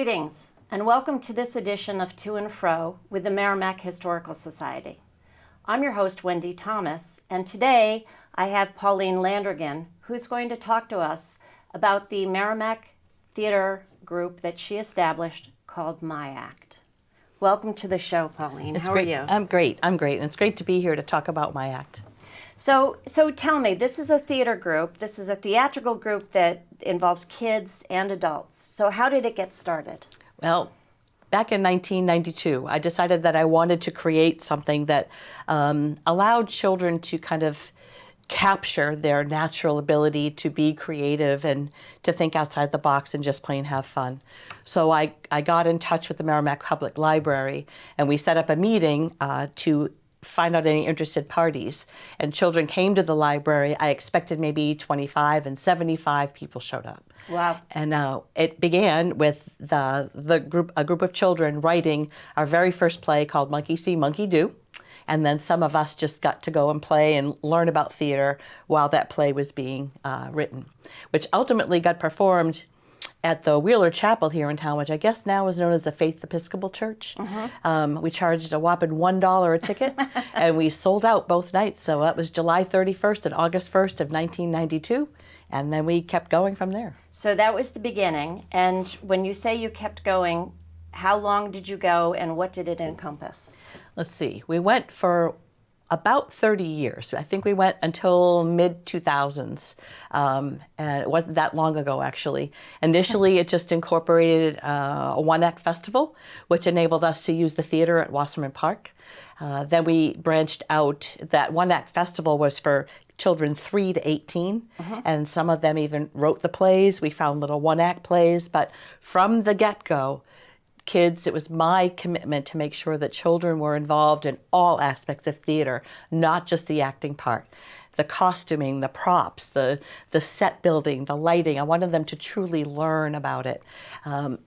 Greetings, and welcome to this edition of To and Froe with the Merrimack Historical Society. I'm your host, Wendy Thomas, and today I have Pauline Landrigan, who's going to talk to us about the Merrimack theater group that she established called My Act. Welcome to the show, Pauline. How are you? I'm great, and it's great to be here to talk about My Act. So tell me, this is a theater group, this is a theatrical group that involves kids and adults. So how did it get started? Well, back in 1992, I decided that I wanted to create something that allowed children to kind of capture their natural ability to be creative and to think outside the box and just plain have fun. So I got in touch with the Merrimack Public Library, and we set up a meeting to find out any interested parties. And children came to the library. I expected maybe 25, and 75 people showed up. Wow. And it began with a group of children writing our very first play called Monkey See, Monkey Do. And then some of us just got to go and play and learn about theater while that play was being written, which ultimately got performed at the Wheeler Chapel here in town, which I guess now is known as the Faith Episcopal Church. We charged a whopping $1 a ticket, and we sold out both nights. So that was July 31st and August 1st of 1992, and then we kept going from there. So that was the beginning, and when you say you kept going, how long did you go, and what did it encompass? Let's see, we went for about 30 years. I think we went until mid-2000s, and it wasn't that long ago, actually. Initially, it just incorporated a one-act festival, which enabled us to use the theater at Wasserman Park. Then we branched out. That one-act festival was for children 3 to 18, and some of them even wrote the plays. We found little one-act plays, but from the get-go, kids, it was my commitment to make sure that children were involved in all aspects of theater, not just the acting part. The costuming, the props, the set building, the lighting. I wanted them to truly learn about it.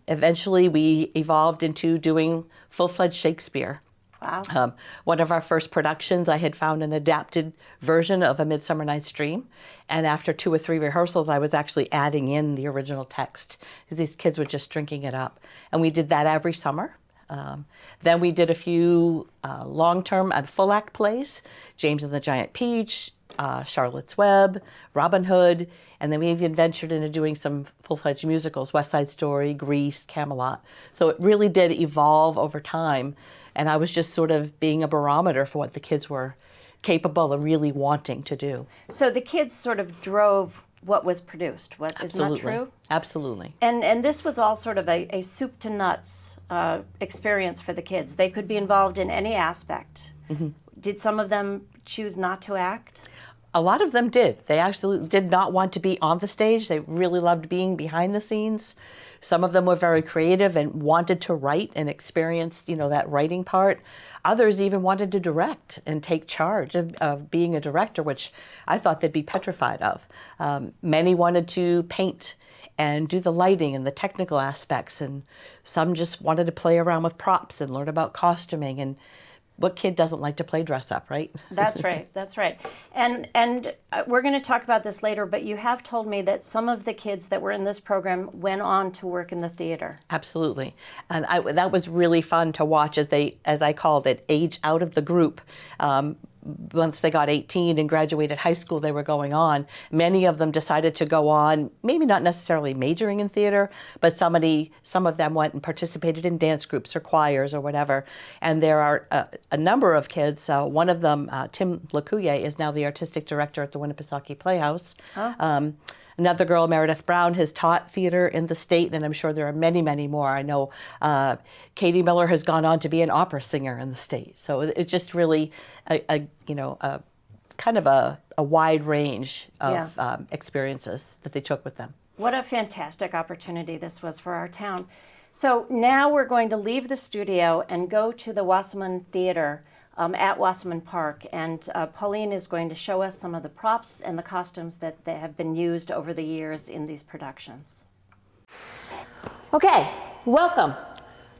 Eventually, we evolved into doing full-fledged Shakespeare. Wow. One of our first productions, I had found an adapted version of A Midsummer Night's Dream. And after 2 or 3 rehearsals, I was actually adding in the original text because these kids were just drinking it up. And we did that every summer. Then we did a few long-term and full-act plays, James and the Giant Peach, Charlotte's Web, Robin Hood, and then we even ventured into doing some full-fledged musicals, West Side Story, Grease, Camelot. So it really did evolve over time, and I was just sort of being a barometer for what the kids were capable of really wanting to do. So the kids sort of drove what was produced. Isn't that true? Absolutely. And this was all sort of a soup to nuts experience for the kids. They could be involved in any aspect. Did some of them choose not to act? A lot of them did. They actually did not want to be on the stage. They really loved being behind the scenes. Some of them were very creative and wanted to write and experience, that writing part. Others even wanted to direct and take charge of being a director, which I thought they'd be petrified of. Many wanted to paint and do the lighting and the technical aspects, and some just wanted to play around with props and learn about costuming. And what kid doesn't like to play dress up, right? That's right. That's right. And we're going to talk about this later, but you have told me that some of the kids that were in this program went on to work in the theater. Absolutely. And that was really fun to watch as I called it, age out of the group. Once they got 18 and graduated high school, they were going on. Many of them decided to go on, maybe not necessarily majoring in theater, but some of them went and participated in dance groups or choirs or whatever. And there are a number of kids. One of them, Tim Lacuye, is now the artistic director at the Winnipesaukee Playhouse. Oh. Another girl, Meredith Brown, has taught theater in the state, and I'm sure there are many, many more. I know Katie Miller has gone on to be an opera singer in the state. So it's just really a kind of a wide range of experiences that they took with them. What a fantastic opportunity this was for our town. So now we're going to leave the studio and go to the Wasserman Theater at Wasserman Park, and Pauline is going to show us some of the props and the costumes that have been used over the years in these productions. Okay, welcome.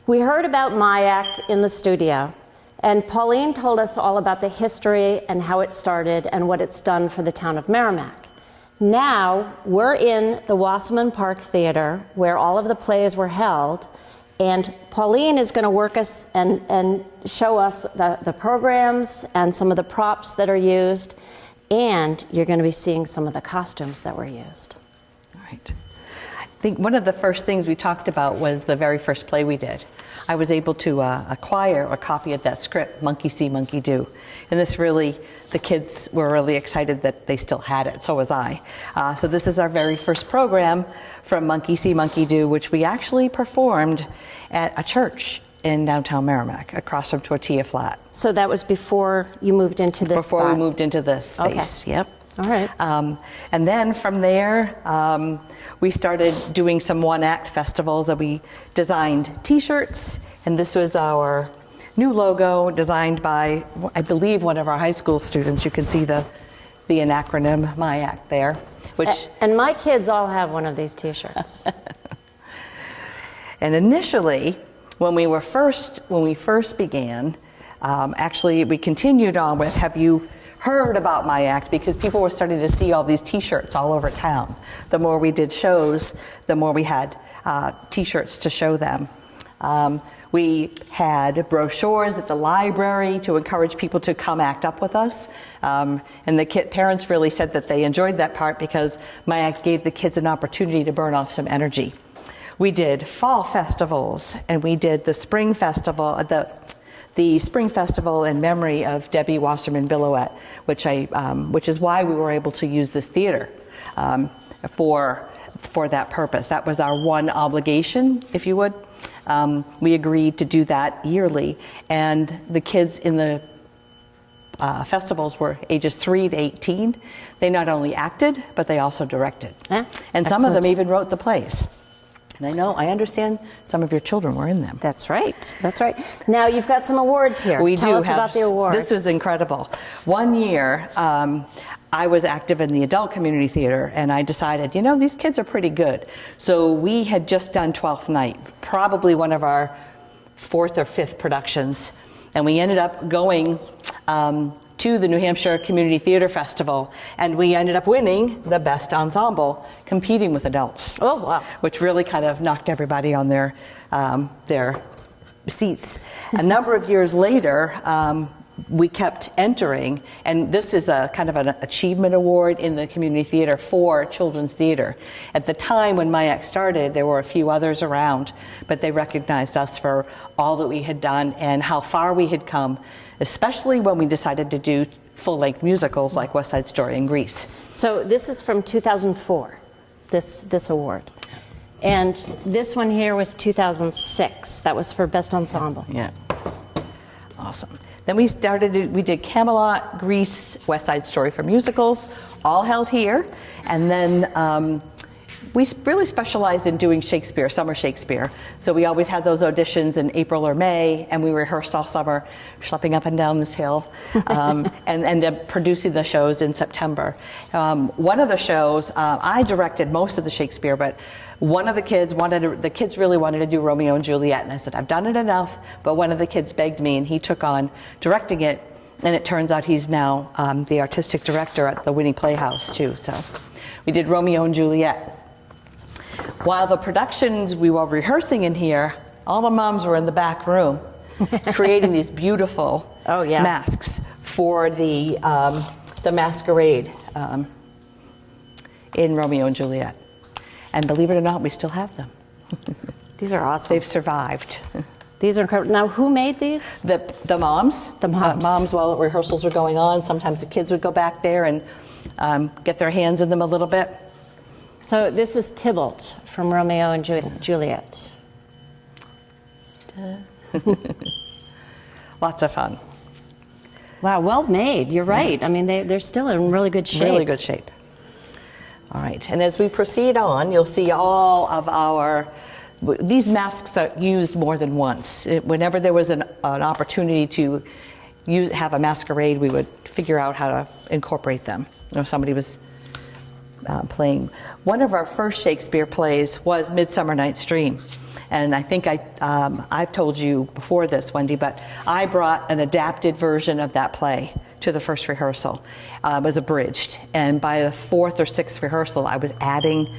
We heard about My Act in the studio, and Pauline told us all about the history and how it started and what it's done for the town of Merrimack. Now we're in the Wasserman Park Theater where all of the plays were held, And Pauline is going to work us and show us the programs and some of the props that are used. And you're going to be seeing some of the costumes that were used. Right. I think one of the first things we talked about was the very first play we did. I was able to acquire a copy of that script, Monkey See, Monkey Do. And this really, the kids were really excited that they still had it, so was I. So this is our very first program from Monkey See, Monkey Do, which we actually performed at a church in downtown Merrimack, across from Tortilla Flat. So that was before you moved into this Before spot? we moved into this space, Okay. Yep. All right. And then from there, we started doing some one-act festivals, and we designed T-shirts, and this was our new logo designed by, I believe, one of our high school students. You can see the acronym, MyAct there, which... And my kids all have one of these T-shirts. And initially, when we first began, actually we continued on with, have you heard about MyAct? Because people were starting to see all these T-shirts all over town. The more we did shows, the more we had T-shirts to show them. We had brochures at the library to encourage people to come act up with us. And the parents really said that they enjoyed that part because MyAct gave the kids an opportunity to burn off some energy. We did fall festivals, and we did the spring festival, the spring festival in memory of Debbie Wasserman Billowet, which is why we were able to use this theater for that purpose. That was our one obligation, if you would. We agreed to do that yearly, and the kids in the festivals were ages 3 to 18. They not only acted, but they also directed. And some of them even wrote the plays. And I understand some of your children were in them. That's right. That's right. Now you've got some awards here. Tell us about the awards. This was incredible. One year, I was active in the adult community theater, and I decided, these kids are pretty good. So we had just done 12th Night, probably one of our 4th or 5th productions, and we ended up going to the New Hampshire Community Theater Festival, and we ended up winning the best ensemble, competing with adults. Oh, wow. Which really kind of knocked everybody on their seats. A number of years later, we kept entering, and this is a kind of an achievement award in the community theater for children's theater. At the time when MyAct started, there were a few others around, but they recognized us for all that we had done and how far we had come, especially when we decided to do full-length musicals like West Side Story and Grease. So this is from 2004, this award. And this one here was 2006. That was for Best Ensemble. Yeah. Awesome. Then we did Camelot, Grease, West Side Story for musicals, all held here. And then we really specialized in doing Shakespeare, summer Shakespeare. So we always had those auditions in April or May, and we rehearsed all summer, schlepping up and down this hill, and ended up producing the shows in September. One of the shows, I directed most of the Shakespeare, but one of the kids really wanted to do Romeo and Juliet, and I said, I've done it enough, but one of the kids begged me, and he took on directing it, and it turns out he's now the artistic director at the Winnie Playhouse, too. So we did Romeo and Juliet. While the productions we were rehearsing in here, all the moms were in the back room creating these beautiful masks for the masquerade in Romeo and Juliet. And believe it or not, we still have them. These are awesome. They've survived. These are incredible. Now, who made these? The moms. The moms. Moms, while rehearsals were going on, sometimes the kids would go back there and get their hands in them a little bit. So this is Tybalt from Romeo and Juliet. Lots of fun. Wow, well made. You're right. I mean, they're still in really good shape. Really good shape. All right, and as we proceed on, you'll see all of these masks are used more than once. Whenever there was an opportunity to have a masquerade, we would figure out how to incorporate them. Somebody was playing. One of our first Shakespeare plays was Midsummer Night's Dream. And I think I've told you before this, Wendy, but I brought an adapted version of that play to the first rehearsal. It was abridged, and by the fourth or sixth rehearsal, I was adding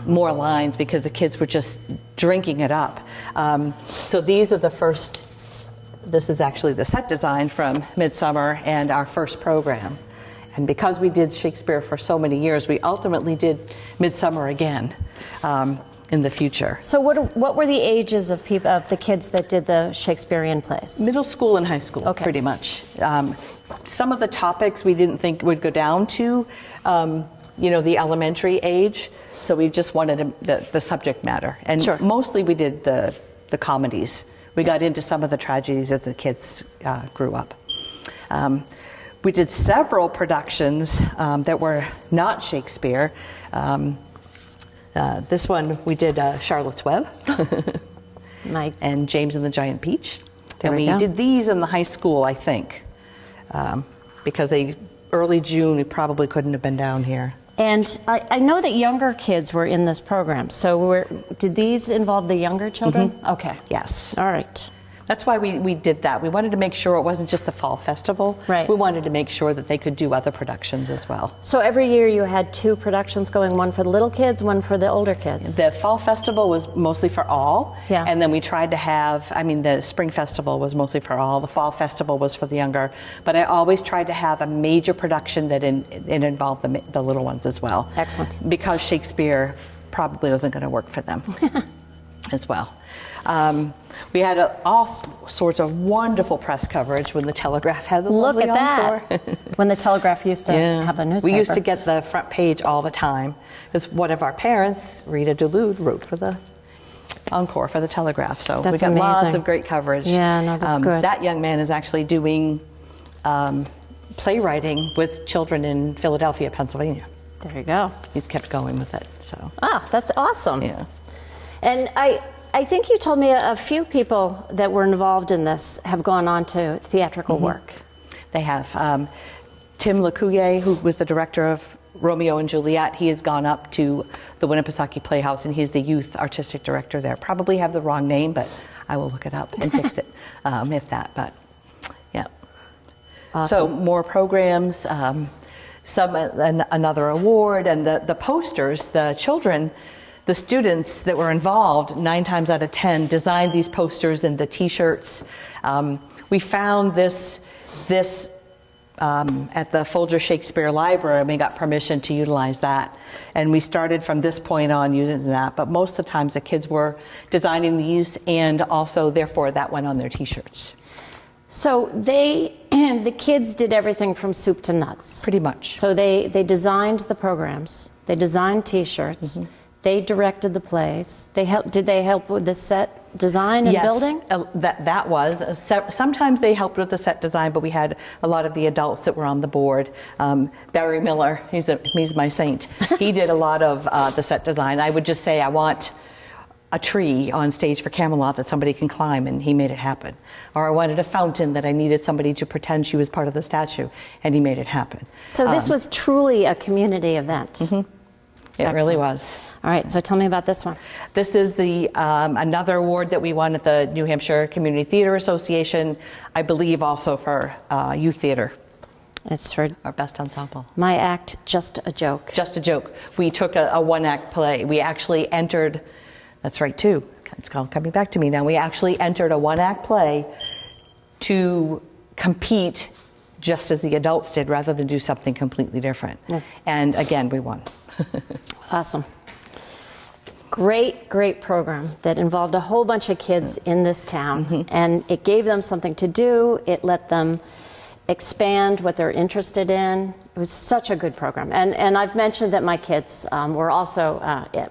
more lines because the kids were just drinking it up. So these are the first. This is actually the set design from Midsummer and our first program. And because we did Shakespeare for so many years, we ultimately did Midsummer again in the future. So what were the ages of the kids that did the Shakespearean plays? Middle school and high school, Okay. pretty much. Some of the topics we didn't think would go down to, the elementary age. So we just wanted the subject matter. And Sure. mostly we did the comedies. We got into some of the tragedies as the kids grew up. We did several productions that were not Shakespeare. This one we did Charlotte's Web and James and the Giant Peach. There And we we go. did these in the high school, I think, because early June we probably couldn't have been down here. And I know that younger kids were in this program. So did these involve the younger children? Okay. Yes. All right. That's why we did that. We wanted to make sure it wasn't just the fall festival. Right. We wanted to make sure that they could do other productions as well. So every year you had 2 productions going, one for the little kids, one for the older kids. The fall festival was mostly for all. Yeah. And then we tried to have, the spring festival was mostly for all. The fall festival was for the younger. But I always tried to have a major production that it involved the little ones as well. Excellent. Because Shakespeare probably wasn't going to work for them as well. We had all sorts of wonderful press coverage when the Telegraph had the Look lovely at that. encore. When the Telegraph used to have a newspaper. We used to get the front page all the time because one of our parents, Rita Dulude, wrote for the encore for the Telegraph. So we That's got lots amazing. of great coverage. Yeah, no, that's good. That young man is actually doing playwriting with children in Philadelphia, Pennsylvania. There you go. He's kept going with it. So That's awesome. yeah. And I think you told me a few people that were involved in this have gone on to theatrical work. They have. Tim LeCouillet, who was the director of Romeo and Juliet, he has gone up to the Winnipesaukee Playhouse, and he's the youth artistic director there. Probably have the wrong name, but I will look it up and fix it if that. But yeah. Awesome. So more programs, another award, and the posters. The children, the students that were involved, 9 times out of 10, designed these posters and the T-shirts. We found this at the Folger Shakespeare Library, and we got permission to utilize that. And we started from this point on using that. But most of the times the kids were designing these, and also, therefore, that went on their T-shirts. So the kids did everything from soup to nuts. Pretty much. So they designed the programs. They designed T-shirts. They directed the plays. Did they help with the set design and building? Yes, that was. Sometimes they helped with the set design, but we had a lot of the adults that were on the board. Barry Miller, he's my saint. He did a lot of the set design. I would just say, I want a tree on stage for Camelot that somebody can climb, and he made it happen. Or I wanted a fountain that I needed somebody to pretend she was part of the statue, and he made it happen. So this was truly a community event. It really was. All right, so tell me about this one. This is the another award that we won at the New Hampshire Community Theater Association, I believe also for youth theater. It's for Our best ensemble. my act, Just a Joke. Just a Joke. We took a one-act play. We actually entered, that's right too, it's all coming back to me now. We actually entered a one-act play to compete just as the adults did, rather than do something completely different. Yeah. And again, we won. Awesome. Great program that involved a whole bunch of kids in this town, and it gave them something to do. It let them expand what they're interested in. It was such a good program. And I've mentioned that my kids were also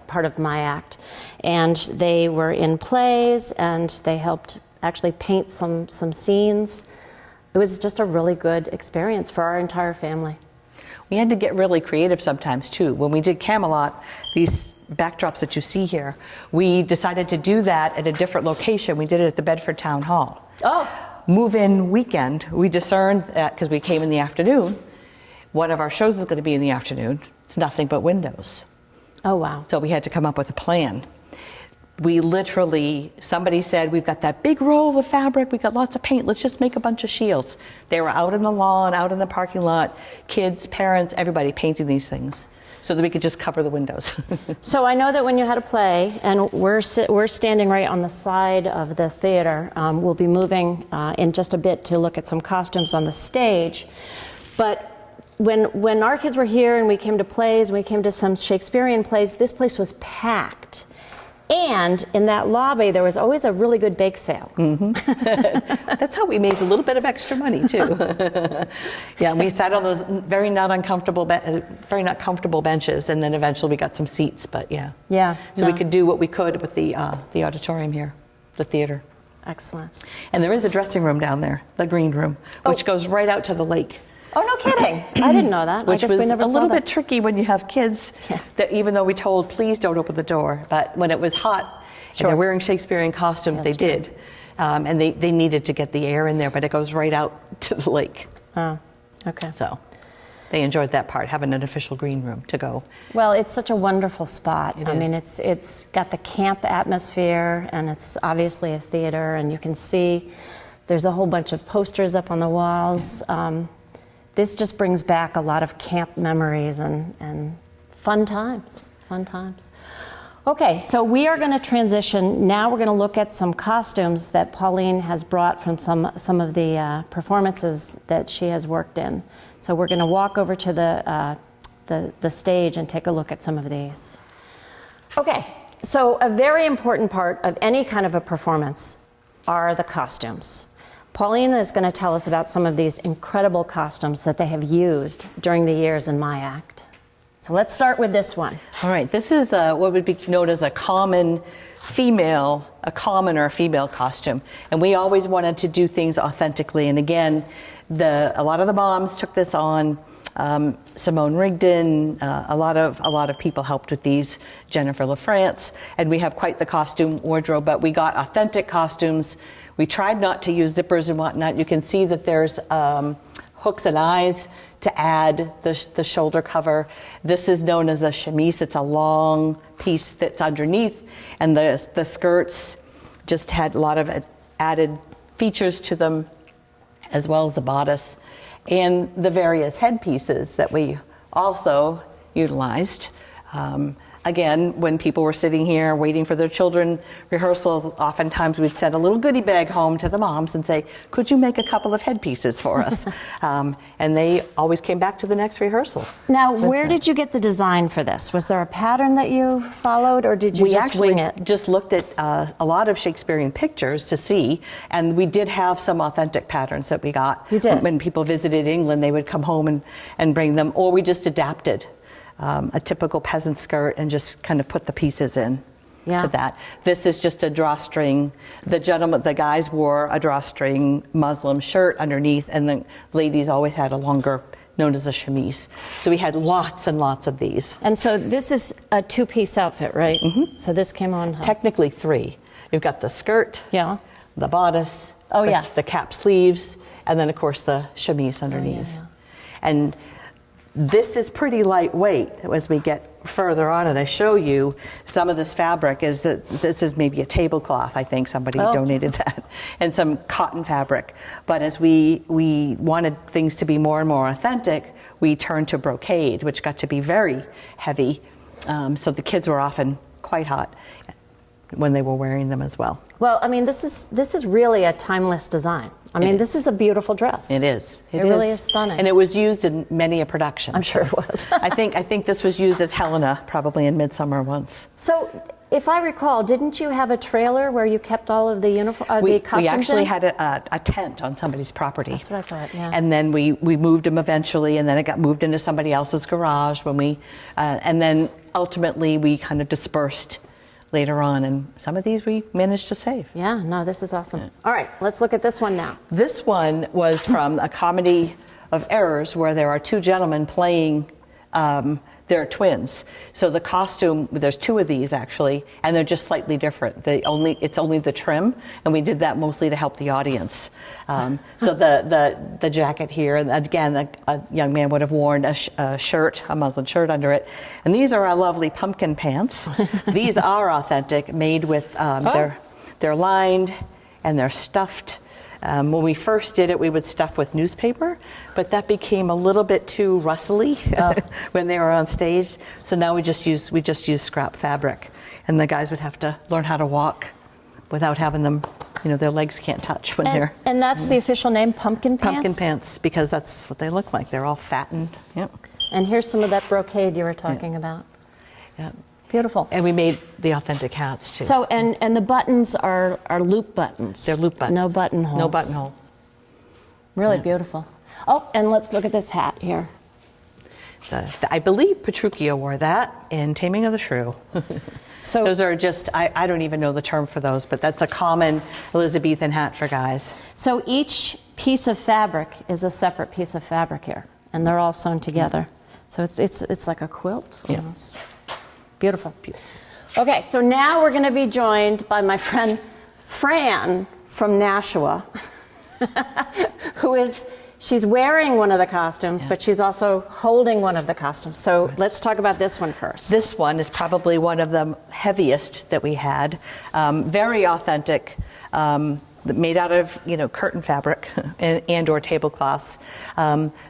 part of my act, and they were in plays, and they helped actually paint some scenes. It was just a really good experience for our entire family. We had to get really creative sometimes too. When we did Camelot, these backdrops that you see here, we decided to do that at a different location. We did it at the Bedford Town Hall. Oh. Move-in weekend, we discerned that, because we came in the afternoon, one of our shows is going to be in the afternoon. It's nothing but windows. Oh, wow. So we had to come up with a plan. we literally, somebody said, we've got that big roll of fabric, we've got lots of paint, let's just make a bunch of shields. They were out in the lawn, out in the parking lot, kids, parents, everybody painting these things so that we could just cover the windows. So I know that when you had a play, and we're standing right on the side of the theater, we'll be moving in just a bit to look at some costumes on the stage, but when our kids were here and we came to plays, and we came to some Shakespearean plays, this place was packed. And in that lobby, there was always a really good bake sale. That's how we made a little bit of extra money too. Yeah, and we sat on those very not comfortable benches, and then eventually we got some seats. But yeah, so we could do what we could with the auditorium here, the theater. Excellent. And there is a dressing room down there, the green room, which goes right out to the lake. Oh, no kidding. I didn't know that. Which I guess was we never a saw little that. bit tricky when you have kids, that even though we told, please don't open the door, but when it was hot and they're wearing Shakespearean costumes, they did. And they needed to get the air in there, but it goes right out to the lake. Oh, okay. So they enjoyed that part, having an official green room to go. Well, it's such a wonderful spot. It I is. mean, it's got the camp atmosphere, and it's obviously a theater, and you can see there's a whole bunch of posters up on the walls. This just brings back a lot of camp memories and fun times, Okay, so we are going to transition. Now we're going to look at some costumes that Pauline has brought from some of the performances that she has worked in. So we're going to walk over to the stage and take a look at some of these. Okay, so a very important part of any kind of a performance are the costumes. Pauline is going to tell us about some of these incredible costumes that they have used during the years in my act. So let's start with this one. All right, this is what would be known as a commoner female costume. And we always wanted to do things authentically. And again, a lot of the moms took this on. Simone Rigdon, a lot of people helped with these, Jennifer LaFrance, and we have quite the costume wardrobe, but we got authentic costumes. We tried not to use zippers and whatnot. You can see that there's hooks and eyes to add the shoulder cover. This is known as a chemise. It's a long piece that's underneath, and the skirts just had a lot of added features to them, as well as the bodice, and the various headpieces that we also utilized. Again, when people were sitting here waiting for their children rehearsals, oftentimes we'd send a little goodie bag home to the moms and say, could you make a couple of headpieces for us? And they always came back to the next rehearsal. Now, where did you get the design for this? Was there a pattern that you followed, or did you just wing it? We actually just looked at a lot of Shakespearean pictures to see, and we did have some authentic patterns that we got. You did? When people visited England, they would come home and bring them, or we just adapted a typical peasant skirt and just kind of put the pieces in to that. This is just a drawstring. The guys wore a drawstring muslin shirt underneath, and the ladies always had a longer, known as a chemise. So we had lots and lots of these. And so this is a two-piece outfit, right? Mm-hmm. So this came on. Technically three. You've got the skirt, the bodice, the cap sleeves, and then of course the chemise underneath. And this is pretty lightweight as we get further on, and I show you some of this fabric. This is maybe a tablecloth, I think somebody donated that, and some cotton fabric. But as we wanted things to be more and more authentic, we turned to brocade, which got to be very heavy. So the kids were often quite hot when they were wearing them as well. Well, I mean, this is really a timeless design. I mean, this is a beautiful dress. It is. It really is stunning. And it was used in many a production. I'm sure it was. I think this was used as Helena, probably in Midsummer once. So, if I recall, didn't you have a trailer where you kept all of the costumes We actually in? had a tent on somebody's property. That's what I thought, yeah. And then we moved them eventually, and then it got moved into somebody else's garage and then ultimately we kind of dispersed later on, and some of these we managed to save. Yeah, no, this is awesome. Yeah. All right, let's look at this one now. This one was from a comedy of errors where there are two gentlemen playing they're twins. So the costume, there's two of these actually, and they're just slightly different. It's only the trim, and we did that mostly to help the audience. So the jacket here, and again, a young man would have worn a shirt, a muslin shirt under it. And these are our lovely pumpkin pants. These are authentic, made with, they're lined and they're stuffed. When we first did it, we would stuff with newspaper, but that became a little bit too rustly when they were on stage. So now we just use scrap fabric, and the guys would have to learn how to walk without having them, their legs can't touch when they're. And that's the official name, pumpkin pants? Pumpkin pants, because that's what they look like. They're all fattened. Yep. And here's some of that brocade you were talking about. Yeah. Beautiful. And we made the authentic hats too. So, and the buttons are loop buttons. They're loop buttons. No buttonholes. No buttonhole. Really beautiful. Oh, and let's look at this hat here. I believe Petruchio wore that in Taming of the Shrew. So those are just, I don't even know the term for those, but that's a common Elizabethan hat for guys. So each piece of fabric is a separate piece of fabric here, and they're all sewn together. So it's like a quilt almost. Beautiful. Okay, so now we're going to be joined by my friend Fran from Nashua, she's wearing one of the costumes, but she's also holding one of the costumes. So let's talk about this one first. This one is probably one of the heaviest that we had. Very authentic, made out of curtain fabric and or tablecloths.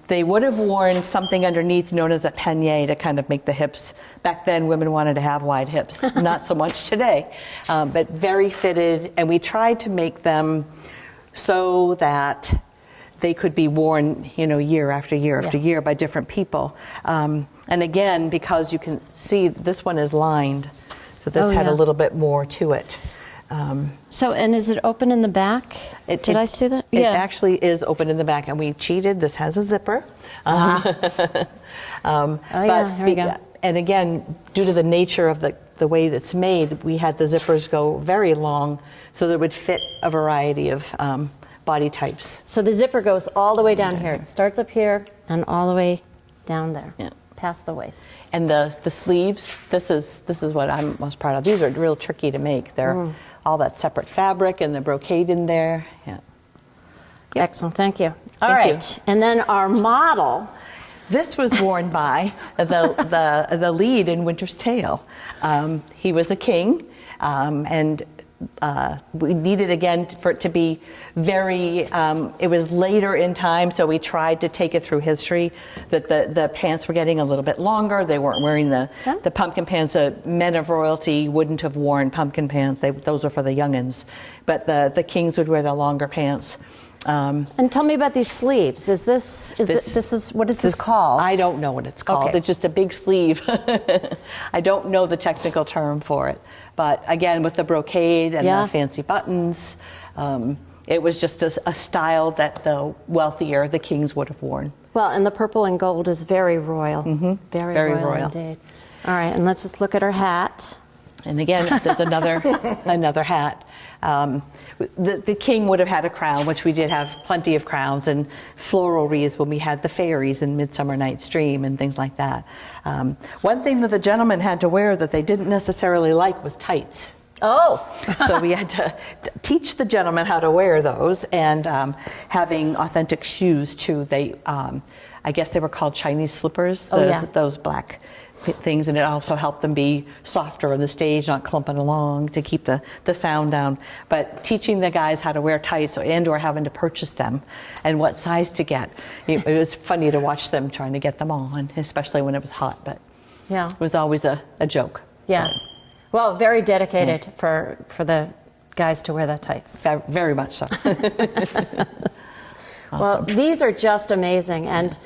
They would have worn something underneath known as a panier to kind of make the hips. Back then, women wanted to have wide hips. Not so much today, but very fitted. And we tried to make them so that they could be worn, year after year after year by different people. And again, because you can see this one is lined, so this had a little bit more to it. And is it open in the back? Did I see that? It actually is open in the back, and we cheated. This has a zipper. Here we go. And again, due to the nature of the way that's made, we had the zippers go very long, so that it would fit a variety of body types. So the zipper goes all the way down here. It starts up here and all the way down there, past the waist. And the sleeves, this is what I'm most proud of. These are real tricky to make. They're all that separate fabric and the brocade in there. Yeah. Excellent, thank you. All right, and then our model. This was worn by the lead in Winter's Tale. He was a king, and we needed again for it to be very, it was later in time, so we tried to take it through history, that the pants were getting a little bit longer. They weren't wearing the pumpkin pants. The men of royalty wouldn't have worn pumpkin pants. Those are for the youngins. But the kings would wear the longer pants. And tell me about these sleeves. What is this called? I don't know what it's called. Okay. It's just a big sleeve. I don't know the technical term for it. But again, with the brocade and the fancy buttons, it was just a style that the wealthier, the kings would have worn. Well, and the purple and gold is very royal. Mm-hmm. Very royal indeed. All right, and let's just look at her hat. And again, there's another hat. The king would have had a crown, which we did have plenty of crowns, and floral wreaths when we had the fairies in Midsummer Night's Dream and things like that. One thing that the gentlemen had to wear that they didn't necessarily like was tights. Oh! So we had to teach the gentlemen how to wear those, and having authentic shoes too. I guess they were called Chinese slippers, those black things, and it also helped them be softer on the stage, not clumping along to keep the sound down. But teaching the guys how to wear tights and or having to purchase them and what size to get, it was funny to watch them trying to get them on, especially when it was hot. But it was always a joke. Yeah. Well, very dedicated for the guys to wear the tights. Very much so. Awesome. Well, these are just amazing, and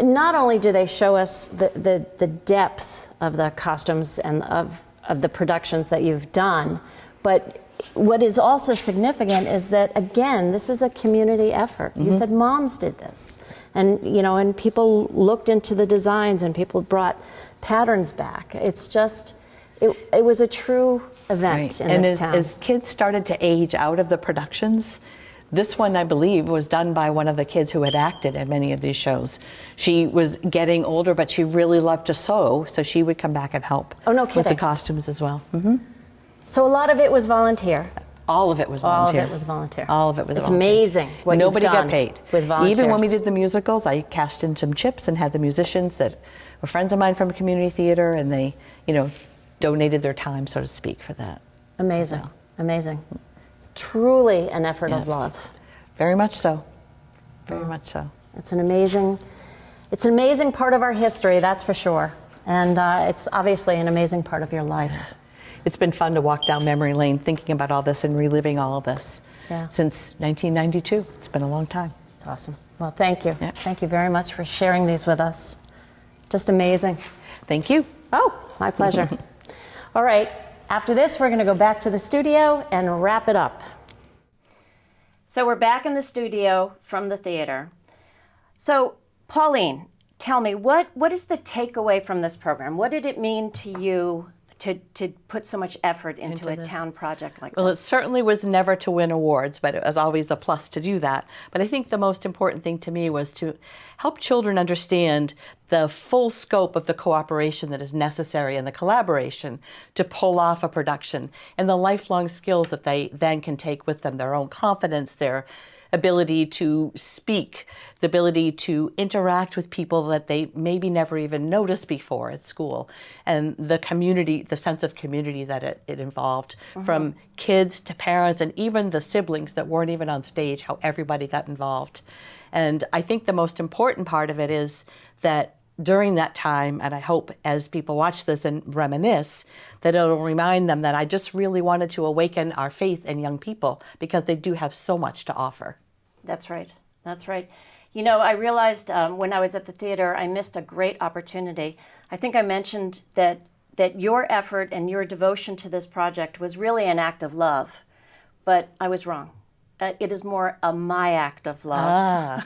not only do they show us the depth of the costumes and of the productions that you've done, but what is also significant is that, again, this is a community effort. Mm-hmm. You said moms did this, and and people looked into the designs and people brought patterns back. It's just, it was a true event in this town. And as kids started to age out of the productions, This one, I believe, was done by one of the kids who had acted in many of these shows. She was getting older, but she really loved to sew, so she would come back and help Oh, no with the kidding. costumes as well. So a lot of it was volunteer. All of it was All volunteer. of it was volunteer. All of it was It's volunteer. amazing what Nobody you've done got paid. with volunteers. Even when we did the musicals, I cashed in some chips and had the musicians that were friends of mine from community theater, and they, donated their time, so to speak, for that. Amazing, amazing. Truly an effort of love. Very much so. Very much so. It's an amazing part of our history, that's for sure. And it's obviously an amazing part of your life. It's been fun to walk down memory lane thinking about all this and reliving all of this since 1992. It's been a long time. It's awesome. Well, thank you. Yeah. Thank you very much for sharing these with us. Just amazing. Thank you. Oh, my pleasure. All right, after this, we're going to go back to the studio and wrap it up. So we're back in the studio from the theater. So, Pauline, tell me, what is the takeaway from this program? What did it mean to you to put so much effort into a town project like Well, it this? certainly was never to win awards, but it was always a plus to do that. But I think the most important thing to me was to help children understand the full scope of the cooperation that is necessary and the collaboration to pull off a production, and the lifelong skills that they then can take with them, their own confidence, their ability to speak, the ability to interact with people that they maybe never even noticed before at school, and the community, the sense of community that it involved, from kids to parents and even the siblings that weren't even on stage, how everybody got involved. And I think the most important part of it is that during that time, and I hope as people watch this and reminisce, that it'll remind them that I just really wanted to awaken our faith in young people, because they do have so much to offer. That's right. That's right. I realized when I was at the theater, I missed a great opportunity. I think I mentioned that your effort and your devotion to this project was really an act of love, but I was wrong. It is more my act of love.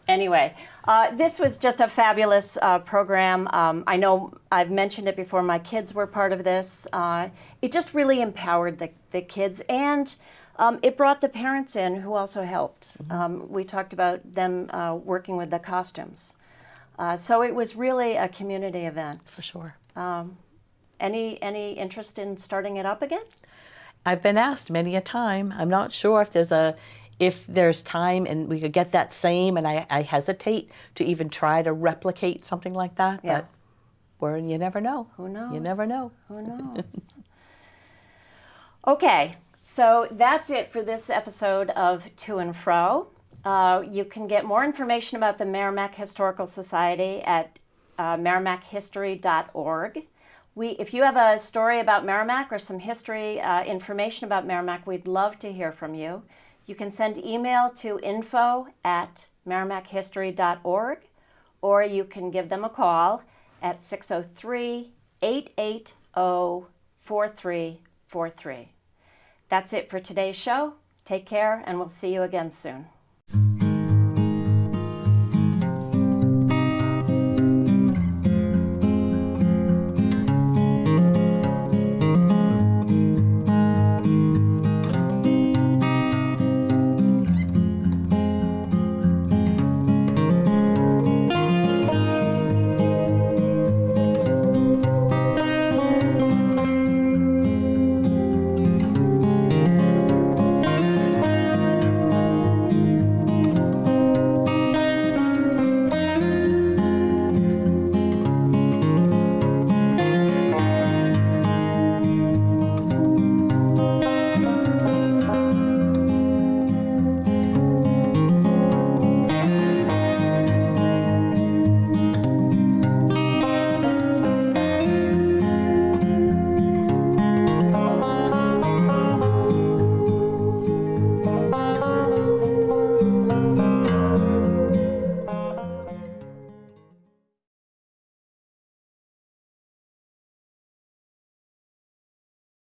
Anyway, this was just a fabulous program. I know I've mentioned it before. My kids were part of this. It just really empowered the kids, and it brought the parents in who also helped. We talked about them working with the costumes. So it was really a community event. For sure. Any interest in starting it up again? I've been asked many a time. I'm not sure if there's time and we could get that same, and I hesitate to even try to replicate something like that. Yeah. But you never know. Who knows? You never know. Who knows? Okay, so that's it for this episode of To and Fro. You can get more information about the Merrimack Historical Society at merrimackhistory.org. If you have a story about Merrimack or some history information about Merrimack, we'd love to hear from you. You can send email to info@merrimackhistory.org, or you can give them a call at 603-880-4343. That's it for today's show. Take care, and we'll see you again soon.